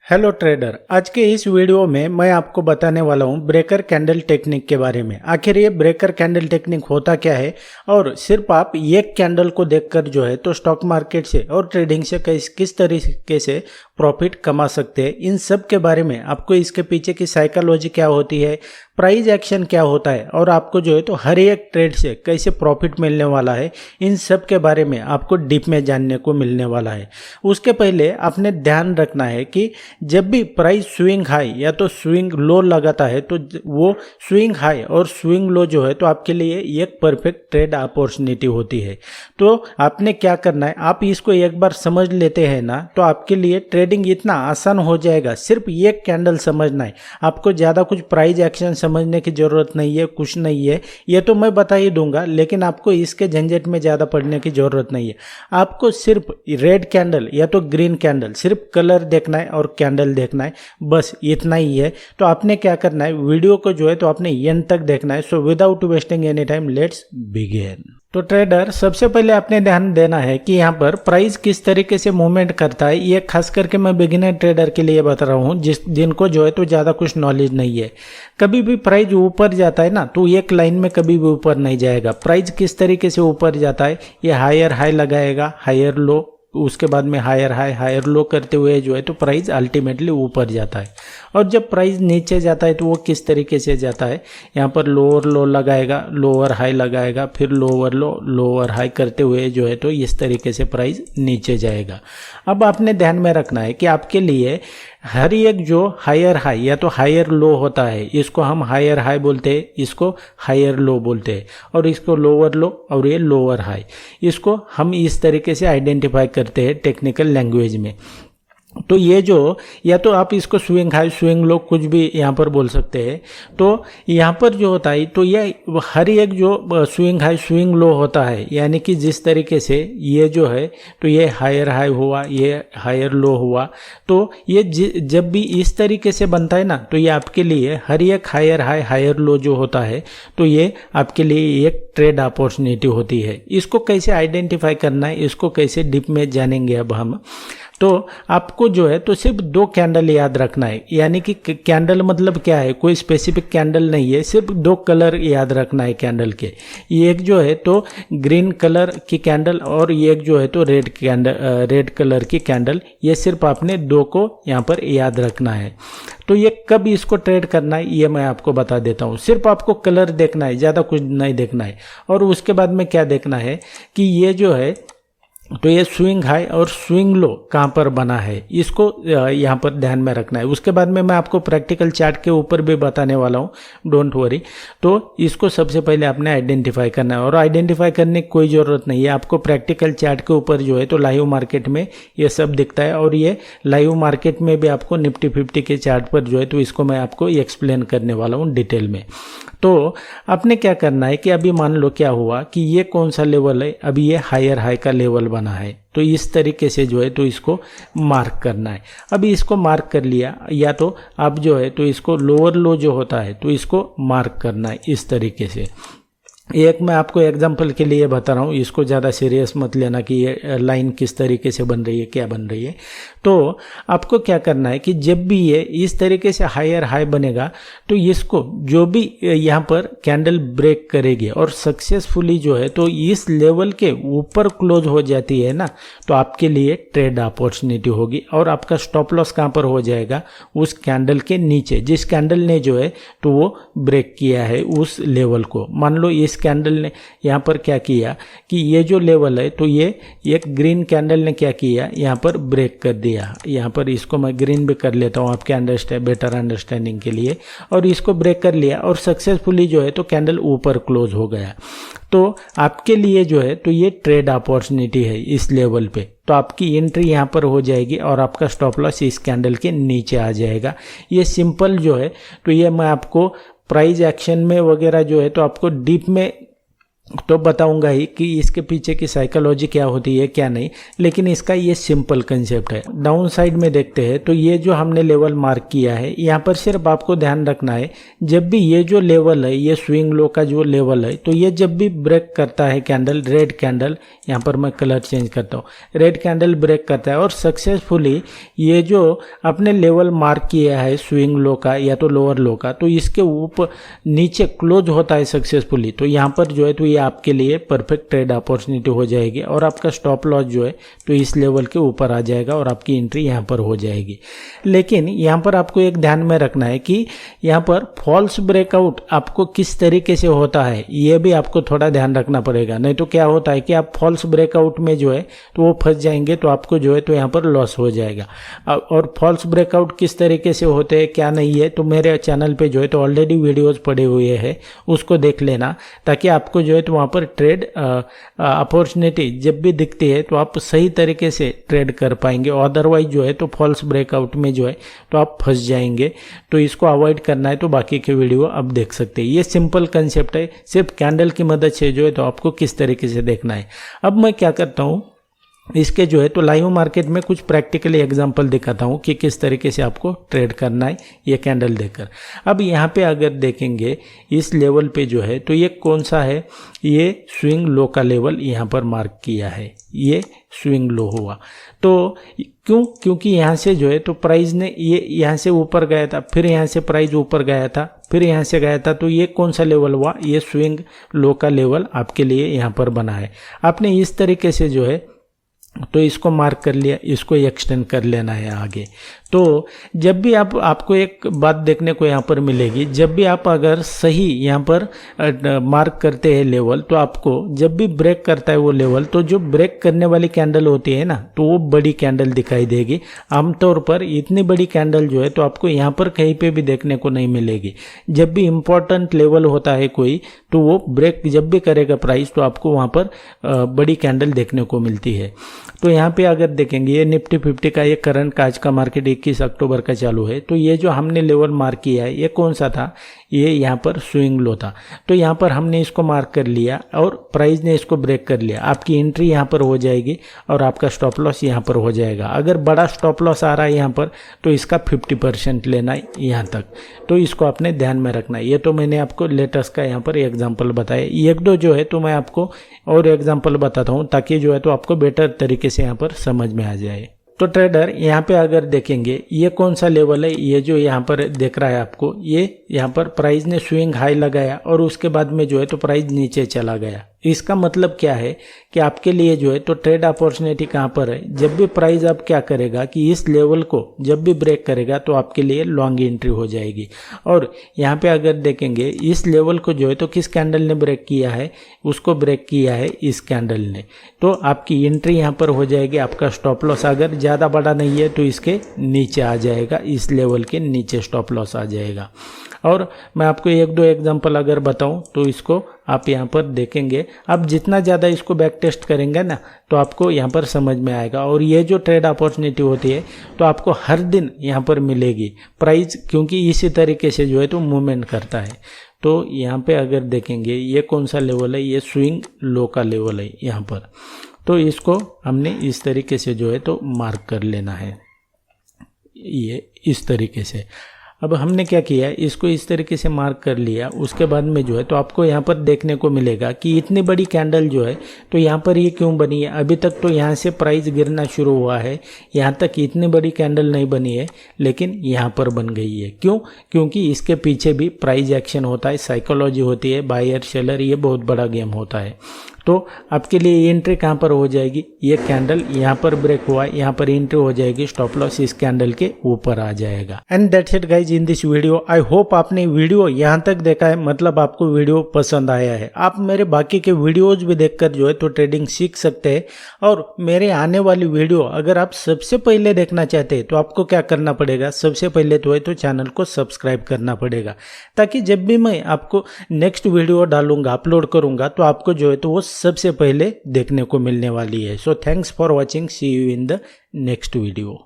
Hello trader, आज के इस वीडियो में मैं आपको बताने वाला हूं ब्रेकर कैंडल टेक्निक के बारे में। आखिर ये ब्रेकर कैंडल टेक्निक होता क्या है और सिर्फ आप एक कैंडल को देखकर जो है तो स्टॉक मार्केट से और ट्रेडिंग से किस तरीके से प्रॉफिट कमा सकते हैं, इन सब के बारे में आपको इसके पीछे की साइकोलॉजी क्या होती है, प्राइस एक्शन क्या होता है और आपको जो है तो हर एक ट्रेड से कैसे प्रॉफिट मिलने वाला है, इन सब के बारे में आपको डीप में जानने को मिलने वाला है। उसके पहले आपने ध्यान रखना है कि जब भी प्राइस स्विंग हाई या तो स्विंग लो लगाता है तो वो स्विंग हाई और स्विंग लो जो है तो आपके लिए एक परफेक्ट ट्रेड अपॉर्चुनिटी होती है। तो आपने क्या करना है, आप इसको एक बार समझ लेते हैं ना तो आपके लिए ट्रेडिंग इतना आसान हो जाएगा। सिर्फ एक कैंडल समझना है, आपको ज़्यादा कुछ प्राइस एक्शन समझने की ज़रूरत नहीं है, कुछ नहीं है, ये तो मैं बता ही दूंगा, लेकिन आपको इसके झंझट में ज़्यादा पड़ने की ज़रूरत नहीं है। आपको सिर्फ रेड कैंडल या तो ग्रीन कैंडल, सिर्फ कलर देखना है और कैंडल देखना है, बस इतना ही है। तो आपने क्या करना है, वीडियो को जो है तो आपने एंड तक देखना है। So without wasting any time let's begin. तो ट्रेडर, सबसे पहले आपने ध्यान देना है कि यहाँ पर प्राइस किस तरीके से मूवमेंट करता है। ये खास करके मैं बिगिनर ट्रेडर के लिए बता रहा हूँ जिनको जो है तो ज़्यादा कुछ नॉलेज नहीं है। कभी भी प्राइस ऊपर जाता है ना तो एक लाइन में कभी भी ऊपर नहीं जाएगा। प्राइस किस तरीके से ऊपर जाता है, ये हायर हाई लगाएगा, हायर लो, उसके बाद में हायर हाई हायर लो करते हुए जो है तो प्राइस अल्टीमेटली ऊपर जाता है। और जब प्राइस नीचे जाता है तो वो किस तरीके से जाता है, यहाँ पर लोअर लो लगाएगा, लोअर हाई लगाएगा, फिर लोअर लो लोअर हाई करते हुए जो है तो इस तरीके से प्राइस नीचे जाएगा। अब आपने ध्यान में रखना है कि आपके लिए हर एक जो हायर हाई या तो हायर लो होता है, इसको हम हायर हाई बोलते हैं, इसको हायर लो बोलते हैं, और इसको लोअर लो और ये लोअर हाई, इसको हम इस तरीके से आइडेंटिफाई करते हैं टेक्निकल लैंग्वेज में। तो ये जो या तो आप इसको स्विंग हाई स्विंग लो कुछ भी यहाँ पर बोल सकते हैं। तो यहाँ पर जो होता है तो ये हर एक जो स्विंग हाई स्विंग लो होता है, यानी कि जिस तरीके से ये जो है तो ये हायर हाई हुआ, ये हायर लो हुआ, तो ये जब भी इस तरीके से बनता है ना तो ये आपके लिए हर एक हायर हाई हायर लो जो होता है तो ये आपके लिए एक ट्रेड अपॉर्चुनिटी होती है। इसको कैसे आइडेंटिफाई करना है, इसको कैसे डीप में जानेंगे अब हम। तो आपको जो है तो सिर्फ दो कैंडल याद रखना है, यानी कि कैंडल मतलब क्या है, कोई स्पेसिफिक कैंडल नहीं है, सिर्फ दो कलर याद रखना है कैंडल के। एक जो है तो ग्रीन कलर की कैंडल और एक जो है तो रेड कलर की कैंडल, ये सिर्फ आपने दो को यहाँ पर याद रखना है। तो ये कब इसको ट्रेड करना है ये मैं आपको बता देता हूँ। सिर्फ आपको कलर देखना है, ज़्यादा कुछ नहीं देखना है। और उसके बाद में क्या देखना है कि ये जो है तो ये स्विंग हाई और स्विंग लो कहाँ पर बना है, इसको यहाँ पर ध्यान में रखना है। उसके बाद में मैं आपको प्रैक्टिकल चार्ट के ऊपर भी बताने वाला हूँ, डोंट वरी। तो इसको सबसे पहले आपने आइडेंटिफाई करना है, और आइडेंटिफाई करने की कोई ज़रूरत नहीं है, आपको प्रैक्टिकल चार्ट के ऊपर जो है तो लाइव मार्केट में ये सब दिखता है। और ये लाइव मार्केट में भी आपको निफ्टी 50 के चार्ट पर जो है तो इसको मैं आपको एक्सप्लेन करने वाला हूँ डिटेल में। तो आपने क्या करना है कि अभी मान लो क्या हुआ कि ये कौन सा लेवल है, अभी ये हायर हाई का लेवल बना है, तो इस तरीके से जो है तो इसको मार्क करना है। अभी इसको मार्क कर लिया, या तो आप जो है तो इसको लोअर लो जो होता है तो इसको मार्क करना है इस तरीके से। एक मैं आपको एग्जांपल के लिए बता रहा हूँ, इसको ज़्यादा सीरियस मत लेना कि ये लाइन किस तरीके से बन रही है, क्या बन रही है। तो आपको क्या करना है कि जब भी ये इस तरीके से हायर हाई बनेगा तो इसको जो भी यहाँ पर कैंडल ब्रेक करेगी और सक्सेसफुली जो है तो इस लेवल के ऊपर क्लोज हो जाती है ना, तो आपके लिए ट्रेड अपॉर्चुनिटी होगी। और आपका स्टॉप लॉस कहाँ पर हो जाएगा, उस कैंडल के नीचे, जिस कैंडल ने जो है तो वो ब्रेक किया है उस लेवल को। मान लो इस कैंडल ने यहाँ पर क्या किया कि ये जो लेवल है तो ये एक ग्रीन कैंडल ने क्या किया, यहाँ पर ब्रेक कर दिया। यहाँ पर इसको मैं ग्रीन भी कर लेता हूँ आपके बेटर अंडरस्टैंडिंग के लिए। और इसको ब्रेक कर लिया और सक्सेसफुली जो है तो कैंडल ऊपर क्लोज हो गया। तो आपके लिए जो है तो ये ट्रेड अपॉर्चुनिटी है इस लेवल पे। तो आपकी एंट्री यहाँ पर हो जाएगी और आपका स्टॉप लॉस इस कैंडल के नीचे आ जाएगा। ये सिंपल जो है तो ये मैं आपको प्राइस एक्शन में वगैरह जो है तो आपको डीप में तो बताऊंगा ही कि इसके पीछे की साइकोलॉजी क्या होती है क्या नहीं, लेकिन इसका ये सिंपल कंसेप्ट है। डाउन साइड में देखते हैं तो ये जो हमने लेवल मार्क किया है, यहाँ पर सिर्फ आपको ध्यान रखना है, जब भी ये जो लेवल है, ये स्विंग लो का जो लेवल है, तो ये जब भी ब्रेक करता है कैंडल, रेड कैंडल, यहाँ पर मैं कलर चेंज करता हूँ, रेड कैंडल ब्रेक करता है और सक्सेसफुली ये जो अपने लेवल मार्क किया है स्विंग लो का या तो लोअर लो का, तो इसके ऊपर नीचे क्लोज होता है सक्सेसफुली, तो यहाँ पर जो है तो ये आपके लिए परफेक्ट ट्रेड अपॉर्चुनिटी हो जाएगी और आपका स्टॉप लॉस जो है तो इस लेवल के ऊपर आ जाएगा और आपकी एंट्री यहाँ पर हो जाएगी। लेकिन यहाँ पर आपको एक ध्यान में रखना है कि यहाँ पर फॉल्स ब्रेकआउट आपको किस तरीके से होता है, ये भी आपको थोड़ा ध्यान रखना पड़ेगा। नहीं तो क्या होता है कि आप फॉल्स ब्रेकआउट में जो है तो वो फंस जाएंगे, तो आपको जो है तो यहाँ पर लॉस हो जाएगा। और फॉल्स ब्रेकआउट किस तरीके से होते हैं क्या नहीं है, तो मेरे चैनल पे जो है तो ऑलरेडी वीडियोस पड़े हुए हैं, उसको देख लेना, ताकि आपको जो है तो वहाँ पर ट्रेड अपॉर्चुनिटी जब भी दिखती है तो आप सही तरीके से ट्रेड कर पाएंगे। अदरवाइज जो है तो फॉल्स ब्रेकआउट में जो है तो आप फंस जाएंगे। तो इसको अवॉइड करना है तो बाकी के वीडियो आप देख सकते हैं। ये सिंपल कंसेप्ट है, सिर्फ कैंडल की मदद से जो है तो आपको किस तरीके से देखना है। अब मैं क्या करता हूँ, इसके जो है तो लाइव मार्केट में कुछ प्रैक्टिकली एग्जांपल दिखाता हूँ कि किस तरीके से आपको ट्रेड करना है ये कैंडल देखकर। अब यहाँ पे अगर देखेंगे इस लेवल पे जो है तो ये कौन सा है, ये स्विंग लो का लेवल यहाँ पर मार्क किया है, ये स्विंग लो हुआ। तो क्योंकि यहाँ से जो है तो प्राइस ने ये यहाँ से ऊपर गया था, फिर यहाँ से प्राइस ऊपर गया था, फिर यहाँ से गया था, तो ये कौन सा लेवल हुआ, ये स्विंग लो का लेवल आपके लिए यहाँ पर बना है। आपने इस तरीके से जो है तो इसको मार्क कर लिया, इसको एक्सटेंड कर लेना है आगे। तो जब भी आपको एक बात देखने को यहाँ पर मिलेगी, जब भी आप अगर सही यहाँ पर मार्क करते हैं लेवल, तो आपको जब भी ब्रेक करता है वो लेवल, तो जो ब्रेक करने वाली कैंडल होती है ना, तो वो बड़ी कैंडल दिखाई देगी। आमतौर पर इतनी बड़ी कैंडल जो है तो आपको यहाँ पर कहीं पे भी देखने को नहीं मिलेगी। जब भी इम्पोर्टेंट लेवल होता है कोई, तो वो ब्रेक जब भी करेगा प्राइस, तो आपको वहाँ पर बड़ी कैंडल देखने को मिलती है। तो यहाँ पे अगर देखेंगे ये निफ्टी 50 का ये करंट का आज का मार्केट 21 अक्टूबर का चालू है। तो ये जो हमने लेवल मार्क किया है ये कौन सा था, ये यहाँ पर स्विंग लो था। तो यहाँ पर हमने इसको मार्क कर लिया और प्राइस ने इसको ब्रेक कर लिया। आपकी एंट्री यहाँ पर हो जाएगी और आपका स्टॉप लॉस यहाँ पर हो जाएगा। अगर बड़ा स्टॉप लॉस आ रहा है यहाँ पर तो इसका 50% लेना है यहाँ तक, तो इसको आपने ध्यान में रखना है। ये तो मैंने आपको लेटेस्ट का यहाँ पर एग्जाम्पल बताया, एक दो जो है तो मैं आपको और एग्जाम्पल बताता हूँ ताकि जो है तो आपको बेटर तरीके से यहाँ पर समझ में आ जाए। तो ट्रेडर यहाँ पे अगर देखेंगे ये कौन सा लेवल है, ये जो यहाँ पर देख रहा है आपको, ये यहाँ पर प्राइस ने स्विंग हाई लगाया और उसके बाद में जो है तो प्राइस नीचे चला गया। इसका मतलब क्या है कि आपके लिए जो है तो ट्रेड अपॉर्चुनिटी कहाँ पर है, जब भी प्राइस अब क्या करेगा कि इस लेवल को जब भी ब्रेक करेगा तो आपके लिए लॉन्ग एंट्री हो जाएगी। और यहाँ पे अगर देखेंगे इस लेवल को जो है तो किस कैंडल ने ब्रेक किया है, उसको ब्रेक किया है इस कैंडल ने, तो आपकी एंट्री यहाँ पर हो जाएगी। आपका स्टॉप लॉस अगर ज़्यादा बड़ा नहीं है तो इसके नीचे आ जाएगा, इस लेवल के नीचे स्टॉप लॉस आ जाएगा। और मैं आपको एक दो एग्जांपल अगर बताऊं तो इसको आप यहाँ पर देखेंगे। आप जितना ज़्यादा इसको बैक टेस्ट करेंगे ना तो आपको यहाँ पर समझ में आएगा। और ये जो ट्रेड अपॉर्चुनिटी होती है तो आपको हर दिन यहाँ पर मिलेगी प्राइस, क्योंकि इसी तरीके से जो है तो मूवमेंट करता है। तो यहाँ पे अगर देखेंगे ये कौन सा लेवल है, ये स्विंग लो का लेवल है यहाँ पर। तो इसको हमने इस तरीके से जो है तो मार्क कर लेना है, ये इस तरीके से। अब हमने क्या किया है, इसको इस तरीके से मार्क कर लिया। उसके बाद में जो है तो आपको यहाँ पर देखने को मिलेगा कि इतनी बड़ी कैंडल जो है तो यहाँ पर ये क्यों बनी है। अभी तक तो यहाँ से प्राइस गिरना शुरू हुआ है, यहाँ तक इतनी बड़ी कैंडल नहीं बनी है, लेकिन यहाँ पर बन गई है। क्यों? क्योंकि इसके पीछे भी प्राइस एक्शन होता है, साइकोलॉजी होती है, बायर सेलर, ये बहुत बड़ा गेम होता है। तो आपके लिए एंट्री कहाँ पर हो जाएगी, ये कैंडल यहाँ पर ब्रेक हुआ है, यहाँ पर एंट्री हो जाएगी, स्टॉप लॉस इस कैंडल के ऊपर आ जाएगा। And that's it guys in this video. I hope आपने वीडियो यहाँ तक देखा है, मतलब आपको वीडियो पसंद आया है। आप मेरे बाकी के वीडियोज भी देखकर जो है तो ट्रेडिंग सीख सकते हैं। और मेरे आने वाली वीडियो अगर आप सबसे पहले देखना चाहते हैं तो आपको क्या करना पड़ेगा, सबसे पहले तो है तो चैनल को सब्सक्राइब करना पड़ेगा, ताकि जब भी मैं आपको नेक्स्ट वीडियो डालूंगा, अपलोड करूंगा, तो आपको जो है तो वो सबसे पहले देखने को मिलने वाली है। So thanks for watching, see you in the next video.